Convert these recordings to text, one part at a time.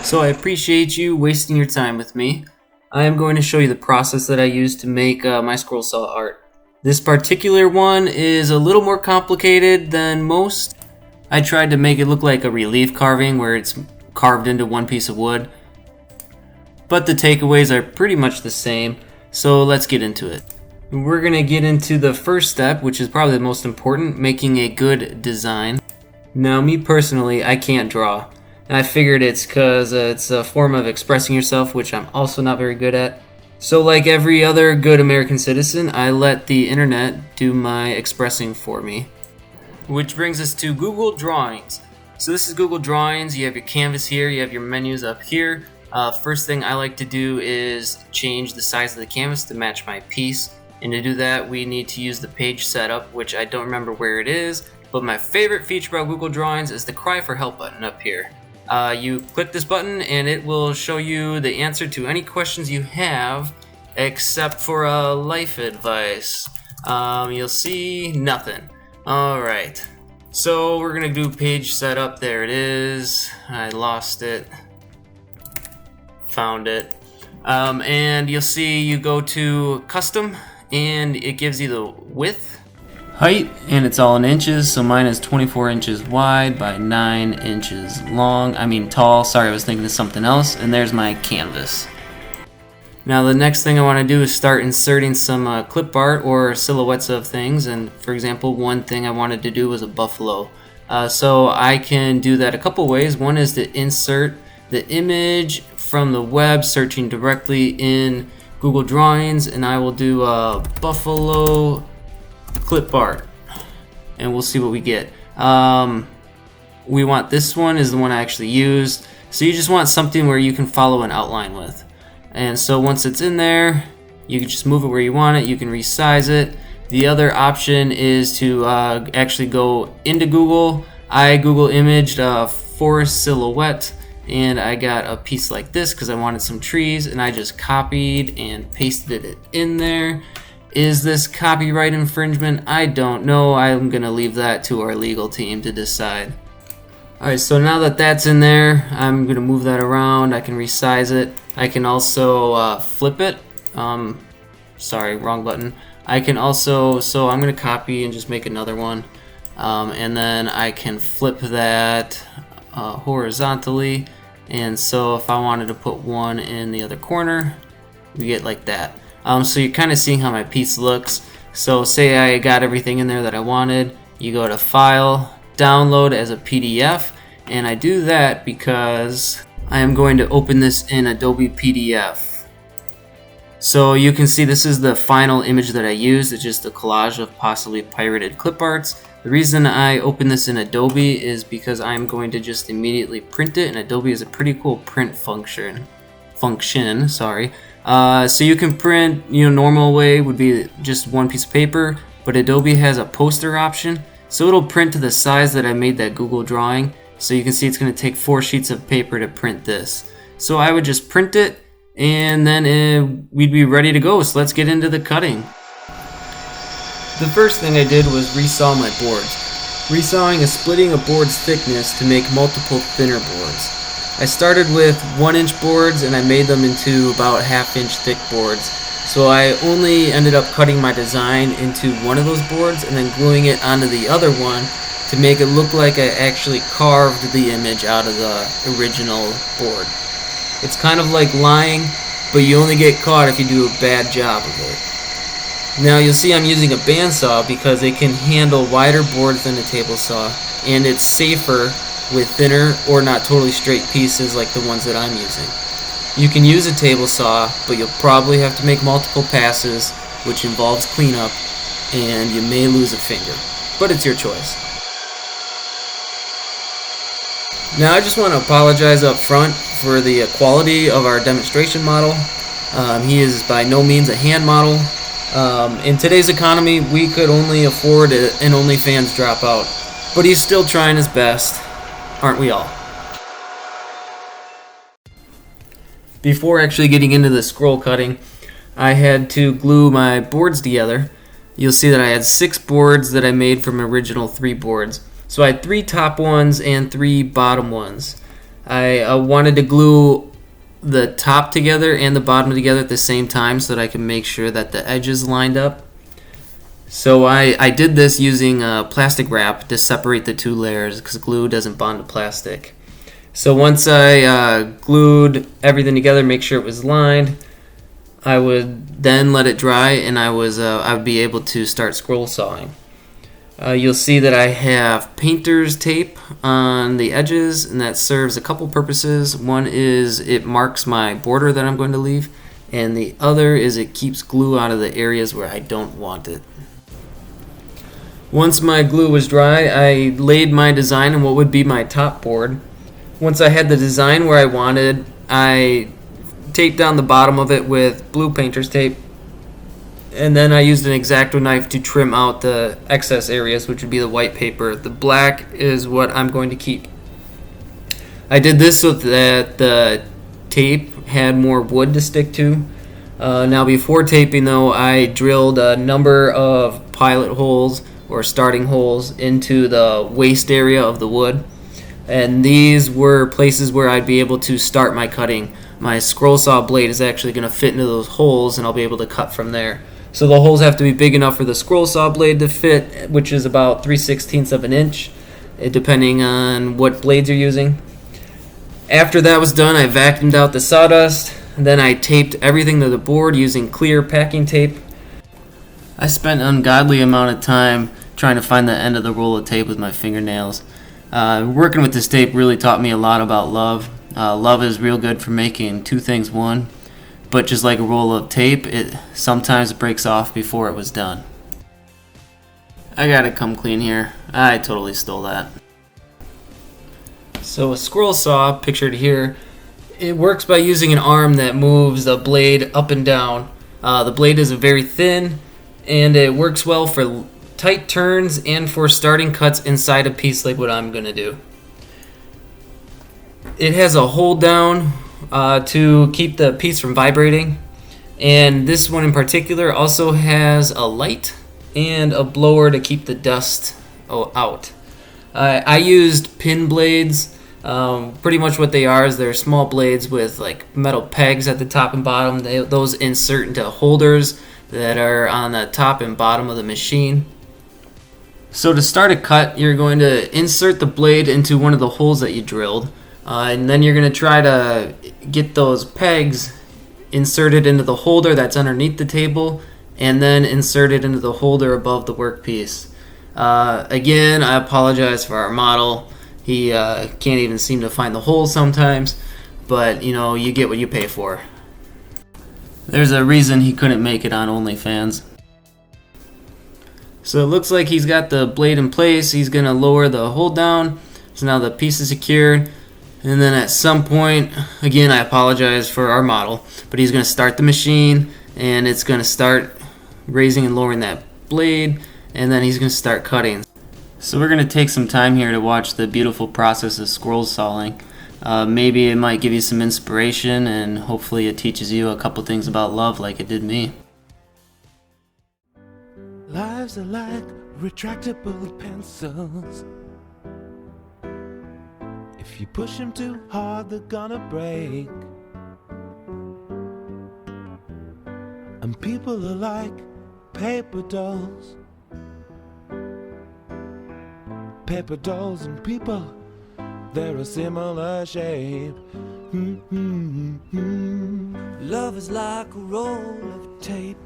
So I appreciate you wasting your time with me. I am going to show you the process that I use to make my scroll saw art. This particular one is a little more complicated than most. I tried to make it look like a relief carving where it's carved into one piece of wood, but the takeaways are pretty much the same, so let's get into it. We're going to get into the first step, which is probably the most important, making a good design. Now, me personally, I can't draw. I figured it's because it's a form of expressing yourself, which I'm also not very good at. So like every other good American citizen, I let the internet do my expressing for me. Which brings us to Google Drawings. So this is Google Drawings. You have your canvas here, you have your menus up here. First thing I like to do is change the size of the canvas to match my piece. And to do that, we need to use the page setup, which I don't remember where it is. But my favorite feature about Google Drawings is the Cry for Help button up here. You click this button and it will show you the answer to any questions you have, except for life advice. You'll see nothing. Alright, so we're gonna do page setup. There it is. I lost it. Found it. And you'll see you go to custom and it gives you the width, height, and it's all in inches, so mine is 24 inches wide by 9 inches tall. Sorry, I was thinking of something else. And there's my canvas. Now the next thing I want to do is start inserting some clip art or silhouettes of things. And for example, one thing I wanted to do was a buffalo. So I can do that a couple ways. One is to insert the image from the web, searching directly in Google Drawings, and I will do a buffalo clip art and we'll see what we get. We want this one is the one I actually used, so you just want something where you can follow an outline with. And so once it's in there, you can just move it where you want it. You can resize it. The other option is to actually go into Google. I Google imaged forest silhouette, and I got a piece like this because I wanted some trees, and I just copied and pasted it in there. Is this copyright infringement? I don't know. I'm gonna leave that to our legal team to decide. Alright, so now that that's in there, I'm gonna move that around. I can resize it. I can also flip it. Sorry, wrong button. I can also, so I'm gonna copy and just make another one. And then I can flip that horizontally. And so if I wanted to put one in the other corner, we get like that. So you're kind of seeing how my piece looks. So say I got everything in there that I wanted. You go to File, Download as a PDF, and I do that because I am going to open this in Adobe PDF. So you can see this is the final image that I used. It's just a collage of possibly pirated clip arts. The reason I open this in Adobe is because I'm going to just immediately print it, and Adobe is a pretty cool print function. So you can print, normal way would be just one piece of paper, but Adobe has a poster option, so it'll print to the size that I made that Google drawing. So you can see it's going to take 4 sheets of paper to print this. So I would just print it, and then we'd be ready to go. So let's get into the cutting. The first thing I did was resaw my boards. Resawing is splitting a board's thickness to make multiple thinner boards. I started with 1-inch boards and I made them into about 1/2-inch thick boards. So I only ended up cutting my design into one of those boards and then gluing it onto the other one to make it look like I actually carved the image out of the original board. It's kind of like lying, but you only get caught if you do a bad job of it. Now you'll see I'm using a bandsaw because it can handle wider boards than a table saw, and it's safer with thinner or not totally straight pieces like the ones that I'm using. You can use a table saw, but you'll probably have to make multiple passes, which involves cleanup, and you may lose a finger, but it's your choice. Now I just want to apologize up front for the quality of our demonstration model. He is by no means a hand model. In today's economy, we could only afford an OnlyFans dropout, but he's still trying his best. Aren't we all? Before actually getting into the scroll cutting, I had to glue my boards together. You'll see that I had 6 boards that I made from original 3 boards. So I had 3 top ones and 3 bottom ones. I wanted to glue the top together and the bottom together at the same time so that I can make sure that the edges lined up. So I did this using plastic wrap to separate the two layers because glue doesn't bond to plastic. So once I glued everything together, make sure it was lined, I would then let it dry, and I would be able to start scroll sawing. You'll see that I have painter's tape on the edges, and that serves a couple purposes. One is it marks my border that I'm going to leave, and the other is it keeps glue out of the areas where I don't want it. Once my glue was dry, I laid my design on what would be my top board. Once I had the design where I wanted, I taped down the bottom of it with blue painter's tape, and then I used an X-Acto knife to trim out the excess areas, which would be the white paper. The black is what I'm going to keep. I did this so that the tape had more wood to stick to. Now before taping though, I drilled a number of pilot holes or starting holes into the waste area of the wood. And these were places where I'd be able to start my cutting. My scroll saw blade is actually going to fit into those holes, and I'll be able to cut from there. So the holes have to be big enough for the scroll saw blade to fit, which is about 3/16 of an inch, depending on what blades you're using. After that was done, I vacuumed out the sawdust, and then I taped everything to the board using clear packing tape. I spent an ungodly amount of time trying to find the end of the roll of tape with my fingernails. Working with this tape really taught me a lot about love. Love is real good for making two things one, but just like a roll of tape, it sometimes breaks off before it was done. I gotta come clean here. I totally stole that. So a scroll saw, pictured here, it works by using an arm that moves the blade up and down. The blade is very thin, and it works well for tight turns and for starting cuts inside a piece like what I'm gonna do. It has a hold down to keep the piece from vibrating, and this one in particular also has a light and a blower to keep the dust out. I used pin blades. Pretty much what they are is they're small blades with like metal pegs at the top and bottom. Those insert into holders that are on the top and bottom of the machine. So to start a cut, you're going to insert the blade into one of the holes that you drilled, and then you're going to try to get those pegs inserted into the holder that's underneath the table, and then insert it into the holder above the workpiece. Again, I apologize for our model. He can't even seem to find the hole sometimes, but you get what you pay for. There's a reason he couldn't make it on OnlyFans. So it looks like he's got the blade in place. He's going to lower the hold down. So now the piece is secured. And then at some point, again, I apologize for our model, but he's going to start the machine, and it's going to start raising and lowering that blade, and then he's going to start cutting. So we're going to take some time here to watch the beautiful process of scroll sawing. Maybe it might give you some inspiration, and hopefully it teaches you a couple things about love like it did me. Lives are like retractable pencils. If you push them too hard, they're gonna break. And people are like paper dolls. Paper dolls and people, they're a similar shape. Love is like a roll of tape.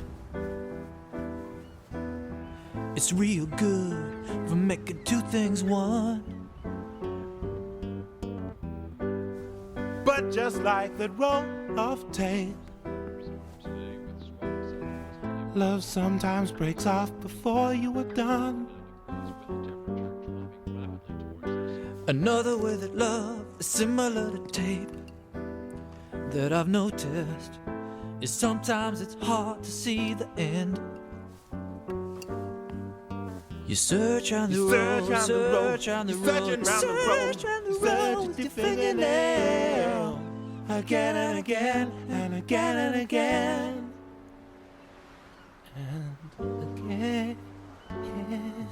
It's real good for making two things one. But just like that roll of tape, love sometimes breaks off before you are done. Another way that love is similar to tape that I've noticed is sometimes it's hard to see the end. You search on the road, search on the road, search on the road with your fingernail again and again and again and again and again.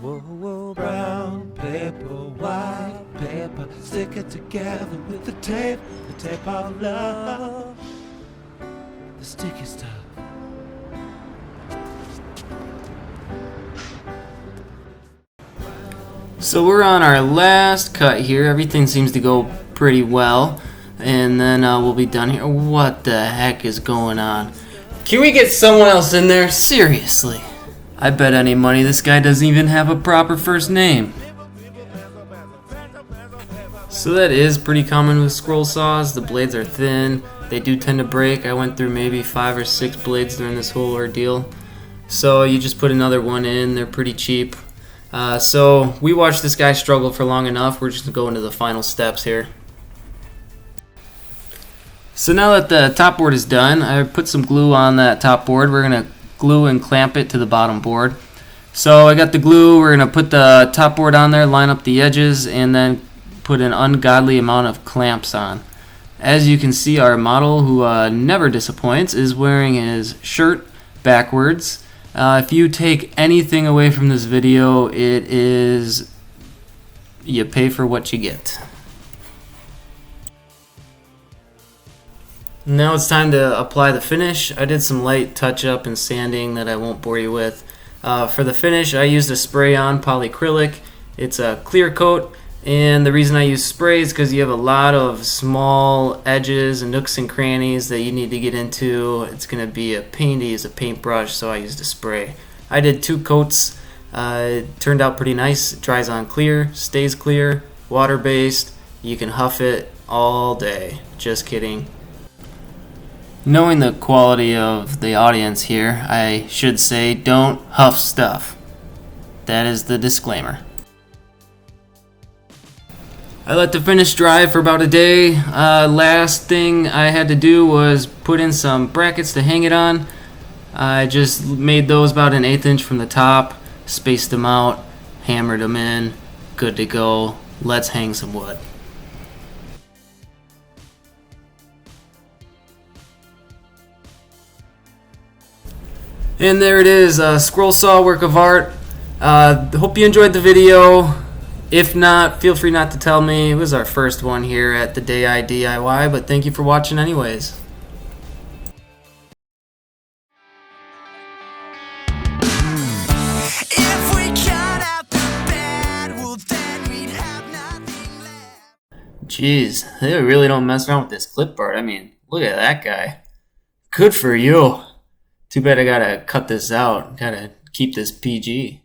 Whoa, whoa, brown paper, white paper, stick it together with the tape of love, the sticky stuff. So we're on our last cut here. Everything seems to go pretty well, and then we'll be done here. What the heck is going on? Can we get someone else in there? Seriously. I bet any money this guy doesn't even have a proper first name. So that is pretty common with scroll saws. The blades are thin. They do tend to break. I went through maybe 5 or 6 blades during this whole ordeal. So you just put another one in. They're pretty cheap. So we watched this guy struggle for long enough. We're just going to go into the final steps here. So now that the top board is done, I put some glue on that top board. We're going to glue and clamp it to the bottom board. So I got the glue. We're going to put the top board on there, line up the edges, and then put an ungodly amount of clamps on. As you can see, our model, who never disappoints, is wearing his shirt backwards. If you take anything away from this video, it is you pay for what you get. Now it's time to apply the finish. I did some light touch-up and sanding that I won't bore you with. For the finish, I used a spray-on polyacrylic. It's a clear coat, and the reason I use spray is because you have a lot of small edges and nooks and crannies that you need to get into. It's going to be a pain to use a paintbrush, so I used a spray. I did 2 coats. It turned out pretty nice. It dries on clear, stays clear, water-based. You can huff it all day. Just kidding. Knowing the quality of the audience here, I should say don't huff stuff. That is the disclaimer. I let the finish dry for about a day. Last thing I had to do was put in some brackets to hang it on. I just made those about an 1/8 inch from the top, spaced them out, hammered them in, good to go. Let's hang some wood. And there it is, a scroll saw work of art. Hope you enjoyed the video. If not, feel free not to tell me. It was our first one here at the Day I DIY, but thank you for watching anyways. If we cut out the bad, well then we'd have nothing left. Jeez, they really don't mess around with this clip art. I mean, look at that guy. Good for you. Too bad I gotta cut this out. Gotta keep this PG.